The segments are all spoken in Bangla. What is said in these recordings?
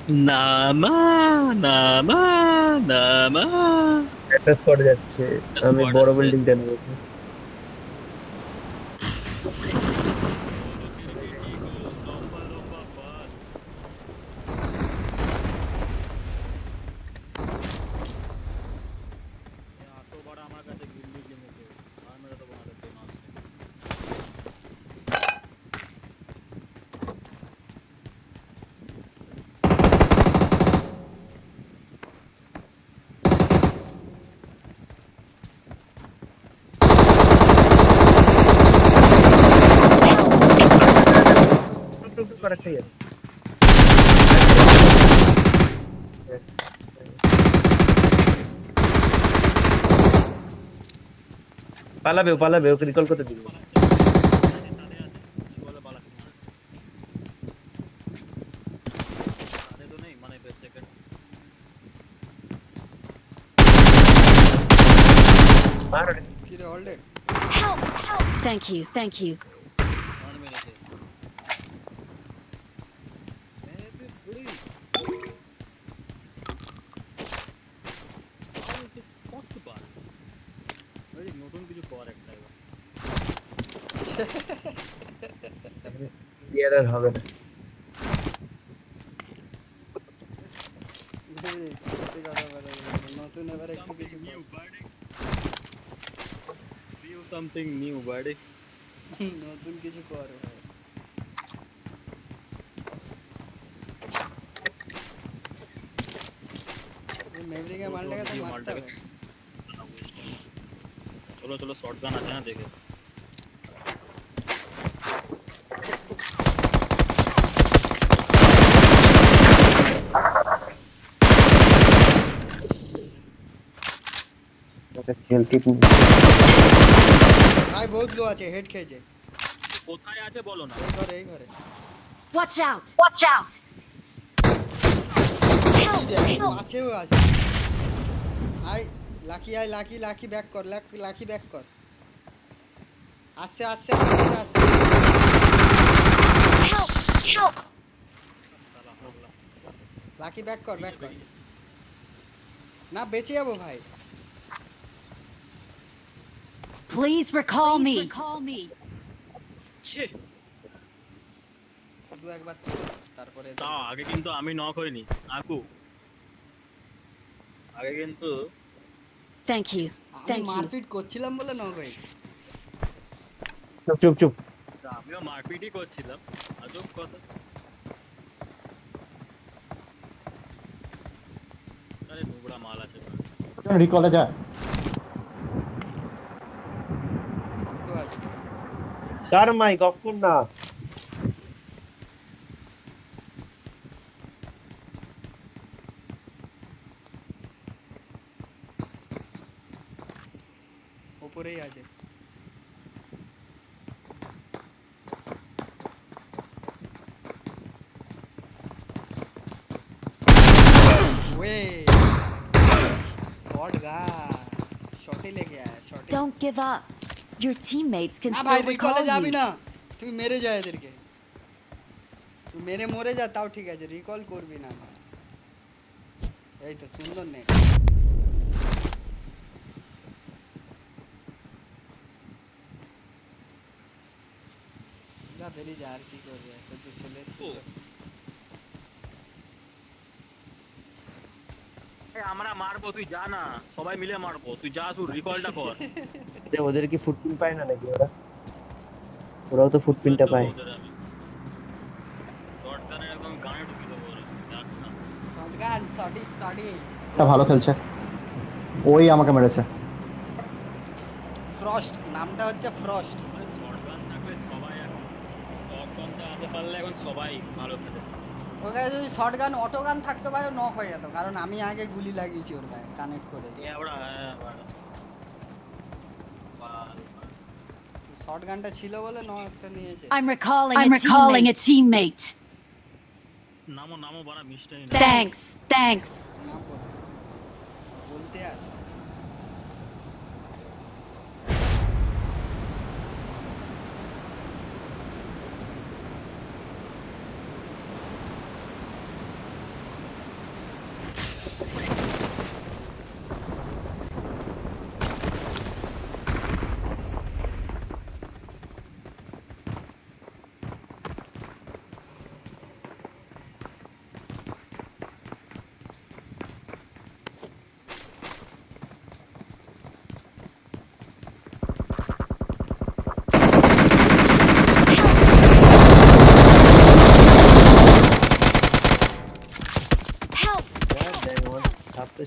নামা নামা নামা একটা স্কোয়াড যাচ্ছে। আমি স্কোয়াড বড় আসছে। বিল্ডিংটা নেব। লোকের বেটি গো, লম্বা লম্বা বাল। এ আতো বড় আমার কাছে গিল্লি কি মুখে আর মেরে দেবো না কেন আসছে। টুক টুক টুক করে একটাই আছে। পালাবে ও পালাবে, ওকে রিকল করতে দিবি। পালাচ্ছে পালাচ্ছে ছাদে আছে কি বলে পালাচ্ছে মানে ছাদে তো নেই মানে সেকেন্ড মার ওরে। কি রে অলরেড? Help! Help! Thank you. Thank you. One মেরেছে মেরে বুড়ি হাউ ইজ ইট পসিবল ওই নতুন কিছু কর একটা এবার ইয়ার আর হবে না। সত্যি কথা বলে নতুন এবার একটু something কিছু কর। new buddy do something new buddy নতুন কিছু কর ভাই। এই মেভরিকের মালটাকে তো মারতে হবে। चलो चलो शॉट गन आते हैं ना देखे ওকে জেলটি ভাই বহুত লো আছে, হেড খেয়েছে। কোথায় আছে বলো না এই ঘরে এই ঘরে। Watch out! Watch out! কি Help! দেখ Help! আছেও আছে। আয় লাকি, আয় লাকি, লাকি ব্যাক কর, লাকি ব্যাক কর। আসছে আসছে আসছে আসছে। Help! Help! साला हावला লাকি ব্যাক কর, ব্যাক কর। बेरिए না বেঁচে যাবো ভাই। Please recall me. छे শুধু একবার তারপরে তা আগে কিন্তু আমি নক হইনি আকু আগে কিন্তু Thank you. আমি Thank you. মারপিট করছিলাম বলে ন ভাই। চুপ চুপ চুপ। আমিও মারপিটই করছিলাম আজব কথা আরে নোংরা মাল আছে রিকলে যা। তো আছে কার মাইক অফ কর না। উপরেই আছে। ওয়ে শট গান শটে লেগে আয় শটে। Don't give up. Your teammates can না ভাই still রিকলে recall যাবি you. না, তুই মেরে যা এদেরকে। তুই মেরে মরে যা তাও ঠিক আছে, রিকল করবি না ভাই। এই তো সুন্দর নেট। যা বেরিয়ে যা, আর কি করবি, এখন তো চলে এসেছি তো। আমরা মারবো তুই যা না সবাই মিলে মারবো তুই যা শুধু রিকলটা কর যে ওদের কি ফুটপ্রিন্ট পায় না নাকি ওরা? ওরাও তো ফুটপ্রিন্টটা পায়। ওদের আমি শটগানের একদম গানে ঢুকিয়ে দেবো ওরা যাক না শটগান শটি শটি। এটা ভালো খেলছে, ওই আমাকে মেরেছে। ফ্রস্ট নামটা হচ্ছে ফ্রস্ট। শটগান থাকলে সবাই এখন শটগান চালাতে পারলে এখন সবাই ভালো খেলে ওর গায়ে যদি শটগান অটোগান থাকতো ভাই নক হয়ে যেত, কারণ আমি আগে গুলি লাগিয়েছি ওর গায়ে কানেক্ট করে। এ আমরা বাল শটগানটা ছিল বলে নকটা নিয়েছে। I'm recalling a teammate. নামো নামো বড় মিষ্টি না Thanks. Thanks. নাম বল বলতে আর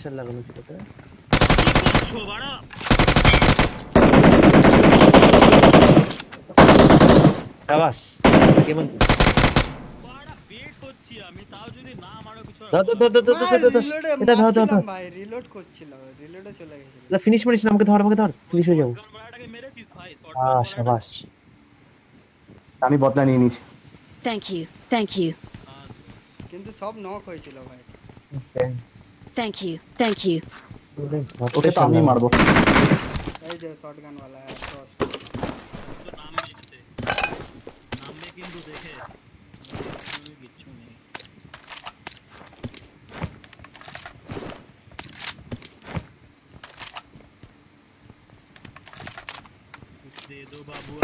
প্রেসার লাগানো ছিল তো বাড়া শাবাশ কেমন বাড়া বেট করছি আমি, তাও যদি না মারো কিছু আর দাও বলার দাও দাও দাও ভাই দাও দাও রিলোডে এটা দাও দাও মারছিলাম দাও ভাই, রিলোড করছিল, রিলোডে চলে গেছিল। ফিনিশ করিস না, আমাকে ধর ফিনিশ হয়ে যাবো। শটগান বলাটাকে মেরেছিস ভাই, শটগান বলাটা। শাবাশ। আমি বদলা নিয়ে নিয়েছি। Thank you. Thank you. কিন্তু সব নক হয়েছিল ভাই। Thank you. Thank you. ওকে তো আমি মারবো। এই যে শটগান वाला है cross। তো নাম লিখতে নামবে কিন্তু দেখে কিচ্ছু নেই। कुछ दे दो बाबू।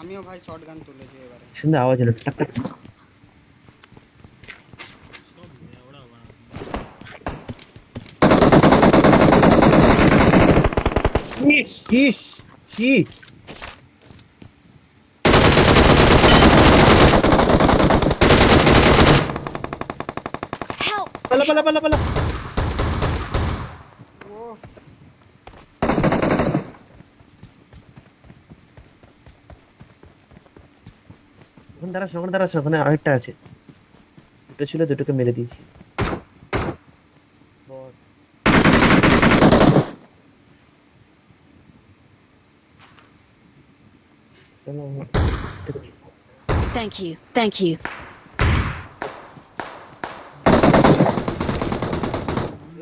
আমিও ভাই শটগান তুলেছি এবারে। সুন্দর আওয়াজ হলো টাক টাক। सब लेवड़ा बना। ইস ইস ছি Help! পালা পালা পালা পালা। ওফ ওখানে দাঁড়াস ওখানে আরেকটা আছে, দুটো ছিল দুটোকে মেরে দিয়েছি। Thank you. Thank you.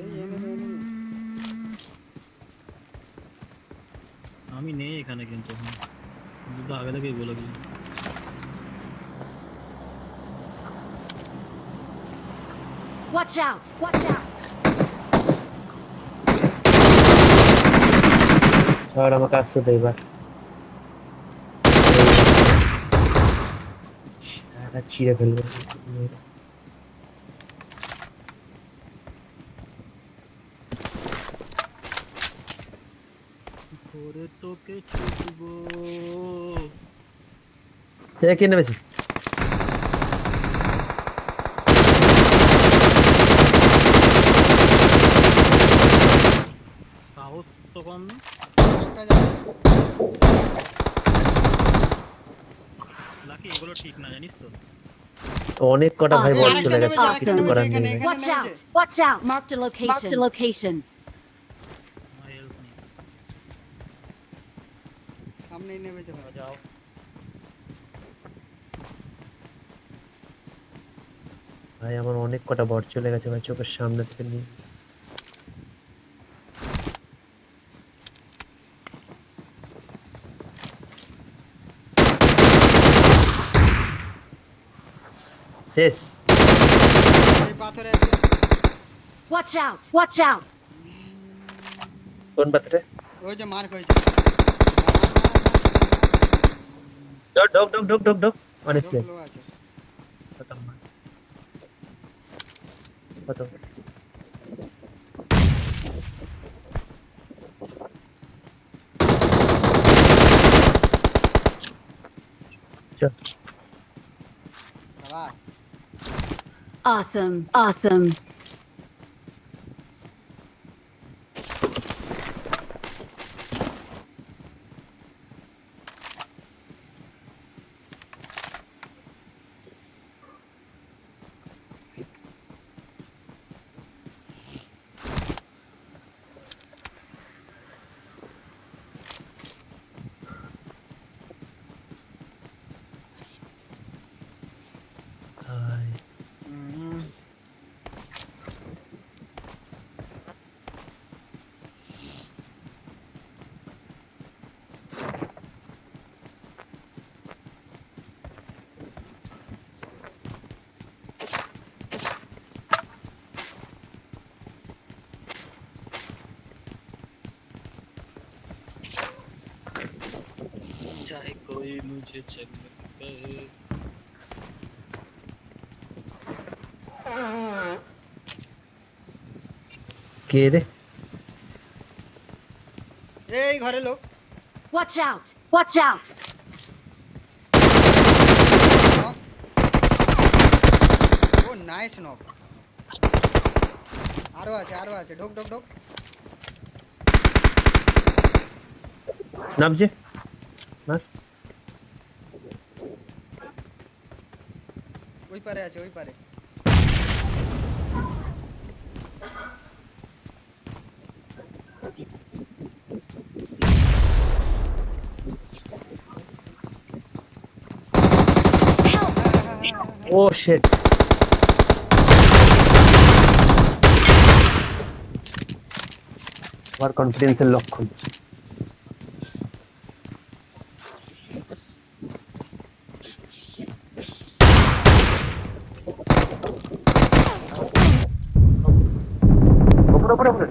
এই এনিমি এনিমি। আমি নেই এখানে কিন্তু দুটো আগে থেকেই বলে দিলাম। Watch out! Watch out! আর আমাকে আসতে দে এবার। এটা ছিঁড়ে ফেলবে। করে তোকে ছুটবো। কে নেমেছে? সাহস তো কম না। একটা যাবে। লাকি এগুলো ঠিক না জানিস তো। অনেক কটা ভাই এই বল আরেকটা চলে নেমেছে, গেছে, আরেকটা কিছু নেমেছে করার এখানে, নেই ভাই। এখানে Watch out! নেমেছে। Watch out! Marked a location. Marked a location. আমার হেল্প নেই। সামনেই নেমেছে ভাই। যাও। ভাই আমার অনেক কটা বট চলে গেছে ভাই, চোখের সামনে থেকে নিয়ে। শেষ। এই পাথরে আছে। Watch out! Watch out! কোন পাত্রে? ওই যে মার্ক হয়েছে। ডক ডক ডক ডক ডক অনেস্টলি লো আছে। খতম ভাই খতম। চল শাবাশ। Awesome. Awesome. ভাই चाहे कोई मुझे चंग करे। কে রে? এই এই ঘরে লোক Watch out! Watch out! ও নাইস নক আরো আছে ঢোক ঢোক ঢোক নামছে মার ওই পারে আছে ওই পারে ও শিট আমার কনফিডেন্সের লক্ষণ উপরে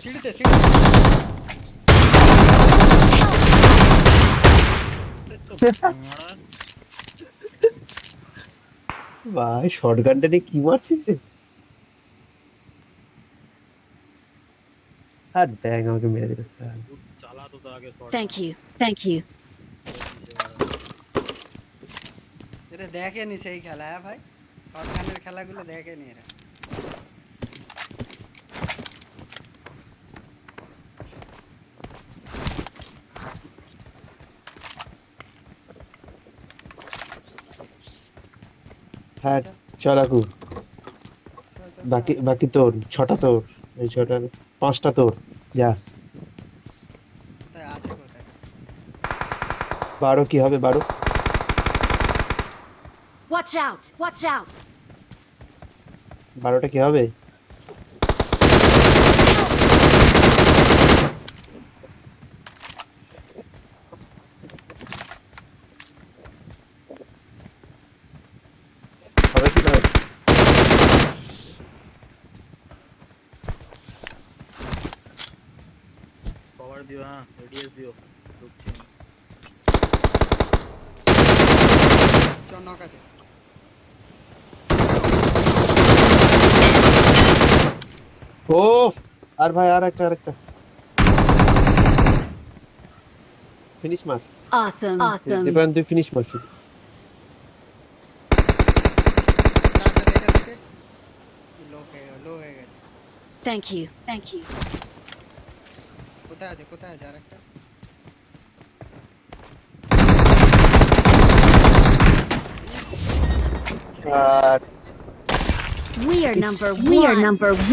সিঁড়িতে ভাই শর্টগানটা নিয়ে কি মারছিস রে? আর ব্যাগ আমাকে মেরে দিল স্যার চালা তো তো আগে shot Thank you. Thank you. এরা দেখেনি সেই খেলা হ্যাঁ ভাই শর্টগানের খেলাগুলো দেখেনি এরা হ্যাঁ চল আকু বাকি তোর 6টা তোর এই 6টার 5টা তোর যা কোথায় আছে কোথায় 12 কি হবে 12 Watch out! Watch out! 12টা কি হবে হবে কি না কভার দিও হ্যাঁ রেডিয়াস দিও ঢুকছি চল নক আছে ও আর ভাই আরেকটা ফিনিশ মার Awesome. Awesome. দীপায়ন তুই ফিনিশ মার শুধু দেখে লো হয়ে গেছে Thank you. Thank you. কোথায় আছে আরেকটা আর We are number one.